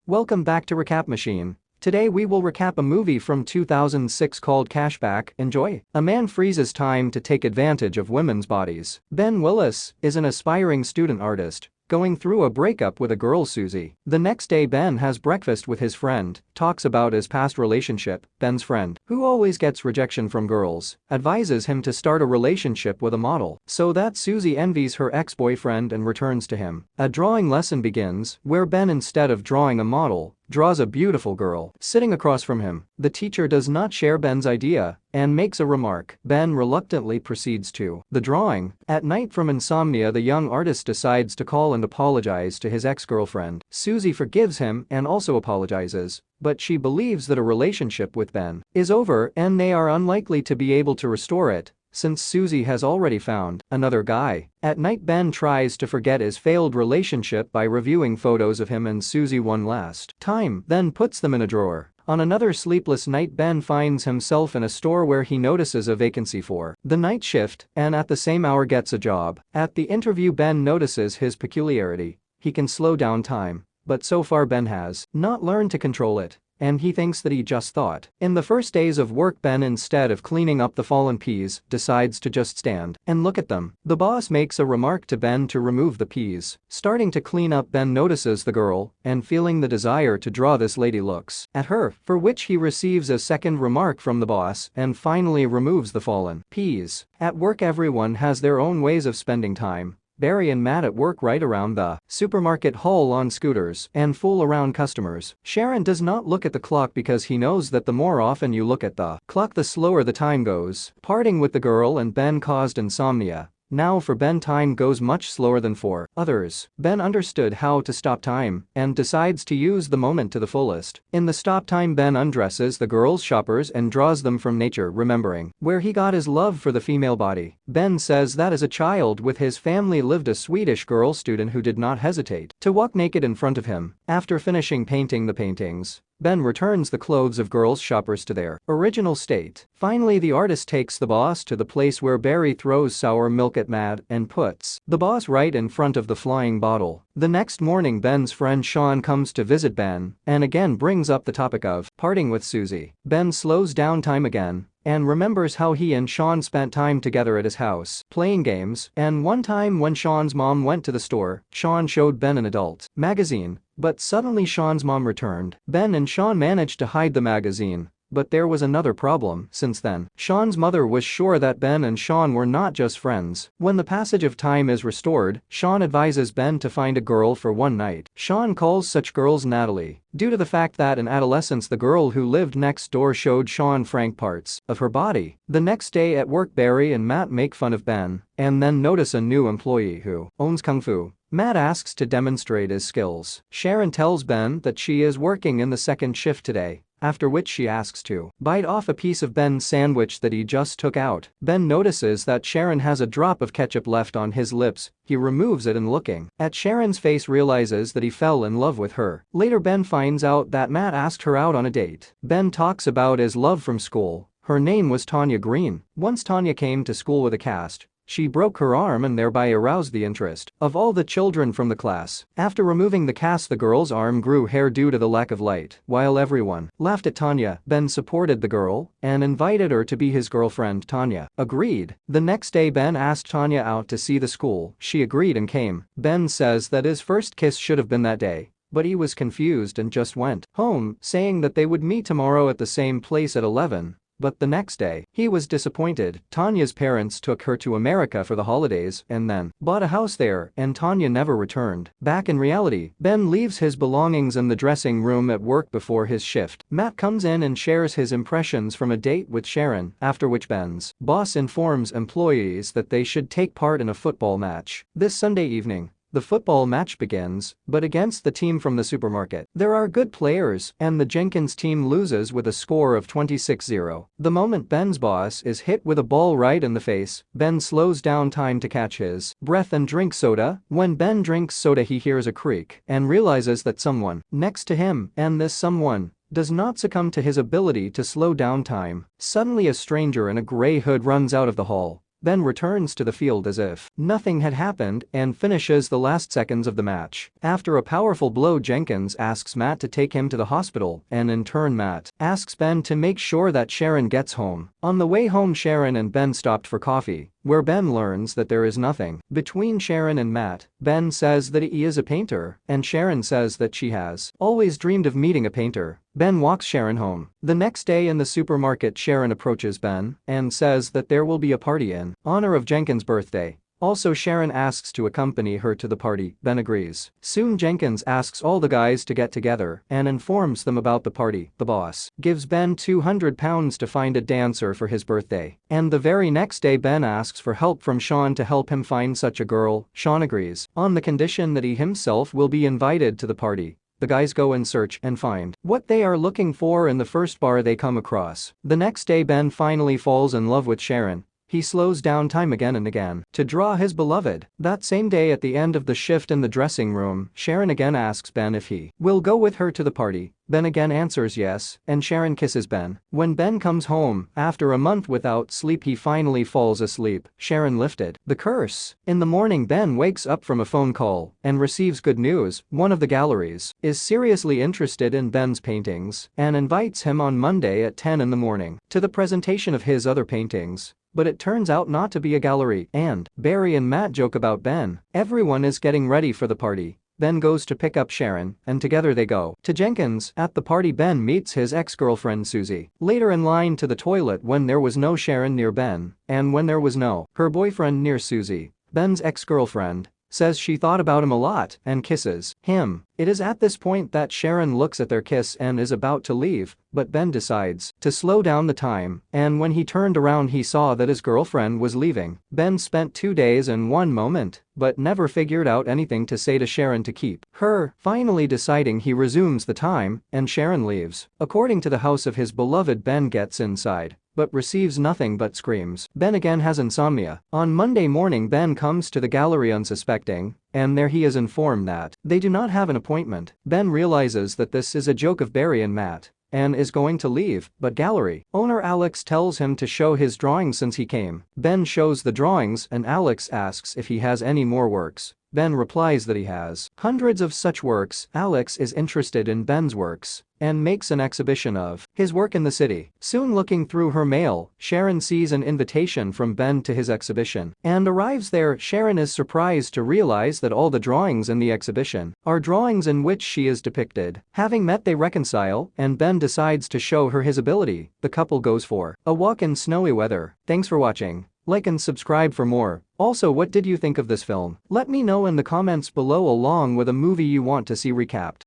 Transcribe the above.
Welcome back to Recap Machine. Today we will recap a movie from 2006 called Cashback. Enjoy. A man freezes time to take advantage of women's bodies. Ben Willis is an aspiring student artist going through a breakup with a girl, Susie. The next day Ben has breakfast with his friend, talks about his past relationship. Ben's friend, who always gets rejection from girls, advises him to start a relationship with a model so that Susie envies her ex-boyfriend and returns to him. A drawing lesson begins where Ben, instead of drawing a model, draws a beautiful girl sitting across from him. The teacher does not share Ben's idea and makes a remark. Ben reluctantly proceeds to the drawing. At night, from insomnia, the young artist decides to call and apologize to his ex-girlfriend. Susie forgives him and also apologizes, but she believes that a relationship with Ben is over and they are unlikely to be able to restore it, since Susie has already found another guy. At night, Ben tries to forget his failed relationship by reviewing photos of him and Susie one last time, then puts them in a drawer. On another sleepless night, Ben finds himself in a store where he notices a vacancy for the night shift and at the same hour gets a job. At the interview, Ben notices his peculiarity. He can slow down time, but so far Ben has not learned to control it, and he thinks that he just thought. In the first days of work, Ben, instead of cleaning up the fallen peas, decides to just stand and look at them. The boss makes a remark to Ben to remove the peas. Starting to clean up, Ben notices the girl and, feeling the desire to draw this lady, looks at her, for which he receives a second remark from the boss and finally removes the fallen peas. At work, everyone has their own ways of spending time. Barry and Matt at work ride around the supermarket hall on scooters and fool around customers. Sharon does not look at the clock because he knows that the more often you look at the clock, the slower the time goes. Parting with the girl and Ben caused insomnia. Now for Ben, time goes much slower than for others. Ben understood how to stop time and decides to use the moment to the fullest. In the stop time, Ben undresses the girls' shoppers and draws them from nature, remembering where he got his love for the female body. Ben says that as a child with his family lived a Swedish girl student who did not hesitate to walk naked in front of him. After finishing painting the paintings, Ben returns the clothes of girls' shoppers to their original state. Finally, the artist takes the boss to the place where Barry throws sour milk at Matt and puts the boss right in front of the flying bottle. The next morning, Ben's friend Sean comes to visit Ben and again brings up the topic of parting with Susie. Ben slows down time again and remembers how he and Sean spent time together at his house, playing games, and one time when Sean's mom went to the store, Sean showed Ben an adult magazine, but suddenly Sean's mom returned. Ben and Sean managed to hide the magazine, but there was another problem. Since then, Sean's mother was sure that Ben and Sean were not just friends. When the passage of time is restored, Sean advises Ben to find a girl for one night. Sean calls such girls Natalie, due to the fact that in adolescence the girl who lived next door showed Sean frank parts of her body. The next day at work, Barry and Matt make fun of Ben and then notice a new employee who owns Kung Fu. Matt asks to demonstrate his skills. Sharon tells Ben that she is working in the second shift today, after which she asks to bite off a piece of Ben's sandwich that he just took out. Ben notices that Sharon has a drop of ketchup left on his lips. He removes it and, looking at Sharon's face, realizes that he fell in love with her. Later, Ben finds out that Matt asked her out on a date. Ben talks about his love from school. Her name was Tanya Green. Once Tanya came to school with a cast. She broke her arm and thereby aroused the interest of all the children from the class. After removing the cast, the girl's arm grew hair due to the lack of light. While everyone laughed at Tanya, Ben supported the girl and invited her to be his girlfriend. Tanya agreed. The next day, Ben asked Tanya out to see the school. She agreed and came. Ben says that his first kiss should have been that day, but he was confused and just went home, saying that they would meet tomorrow at the same place at 11. But the next day, he was disappointed. Tanya's parents took her to America for the holidays and then bought a house there, and Tanya never returned. Back in reality, Ben leaves his belongings in the dressing room at work before his shift. Matt comes in and shares his impressions from a date with Sharon, after which Ben's boss informs employees that they should take part in a football match. This Sunday evening, the football match begins, but against the team from the supermarket. There are good players, and the Jenkins team loses with a score of 26-0. The moment Ben's boss is hit with a ball right in the face, Ben slows down time to catch his breath and drink soda. When Ben drinks soda, he hears a creak and realizes that someone next to him, and this someone does not succumb to his ability to slow down time. Suddenly, a stranger in a gray hood runs out of the hall. Ben returns to the field as if nothing had happened and finishes the last seconds of the match. After a powerful blow, Jenkins asks Matt to take him to the hospital, and in turn Matt asks Ben to make sure that Sharon gets home. On the way home, Sharon and Ben stopped for coffee, where Ben learns that there is nothing between Sharon and Matt. Ben says that he is a painter, and Sharon says that she has always dreamed of meeting a painter. Ben walks Sharon home. The next day in the supermarket, Sharon approaches Ben and says that there will be a party in honor of Jenkins' birthday. Also, Sharon asks to accompany her to the party. Ben agrees. Soon Jenkins asks all the guys to get together and informs them about the party. The boss gives Ben £200 to find a dancer for his birthday. And the very next day, Ben asks for help from Sean to help him find such a girl. Sean agrees, on the condition that he himself will be invited to the party. The guys go and search and find what they are looking for in the first bar they come across. The next day, Ben finally falls in love with Sharon. He slows down time again and again to draw his beloved. That same day, at the end of the shift in the dressing room, Sharon again asks Ben if he will go with her to the party. Ben again answers yes, and Sharon kisses Ben. When Ben comes home, after a month without sleep, he finally falls asleep. Sharon lifted the curse. In the morning, Ben wakes up from a phone call and receives good news. One of the galleries is seriously interested in Ben's paintings and invites him on Monday at 10 in the morning to the presentation of his other paintings. But it turns out not to be a gallery, and Barry and Matt joke about Ben. Everyone is getting ready for the party. Ben goes to pick up Sharon, and together they go to Jenkins. At the party, Ben meets his ex-girlfriend Susie. Later, in line to the toilet, when there was no Sharon near Ben, and when there was no her boyfriend near Susie, Ben's ex-girlfriend says she thought about him a lot and kisses him. It is at this point that Sharon looks at their kiss and is about to leave, but Ben decides to slow down the time, and when he turned around, he saw that his girlfriend was leaving. Ben spent 2 days and 1 moment, but never figured out anything to say to Sharon to keep her. Finally deciding, he resumes the time, and Sharon leaves. According to the house of his beloved, Ben gets inside, but receives nothing but screams. Ben again has insomnia. On Monday morning, Ben comes to the gallery unsuspecting, and there he is informed that they do not have an appointment. Ben realizes that this is a joke of Barry and Matt and is going to leave, but gallery owner Alex tells him to show his drawings since he came. Ben shows the drawings and Alex asks if he has any more works. Ben replies that he has hundreds of such works. Alex is interested in Ben's works and makes an exhibition of his work in the city. Soon, looking through her mail, Sharon sees an invitation from Ben to his exhibition and arrives there. Sharon is surprised to realize that all the drawings in the exhibition are drawings in which she is depicted. Having met, they reconcile, and Ben decides to show her his ability. The couple goes for a walk in snowy weather. Thanks for watching. Like and subscribe for more. Also, what did you think of this film? Let me know in the comments below, along with a movie you want to see recapped.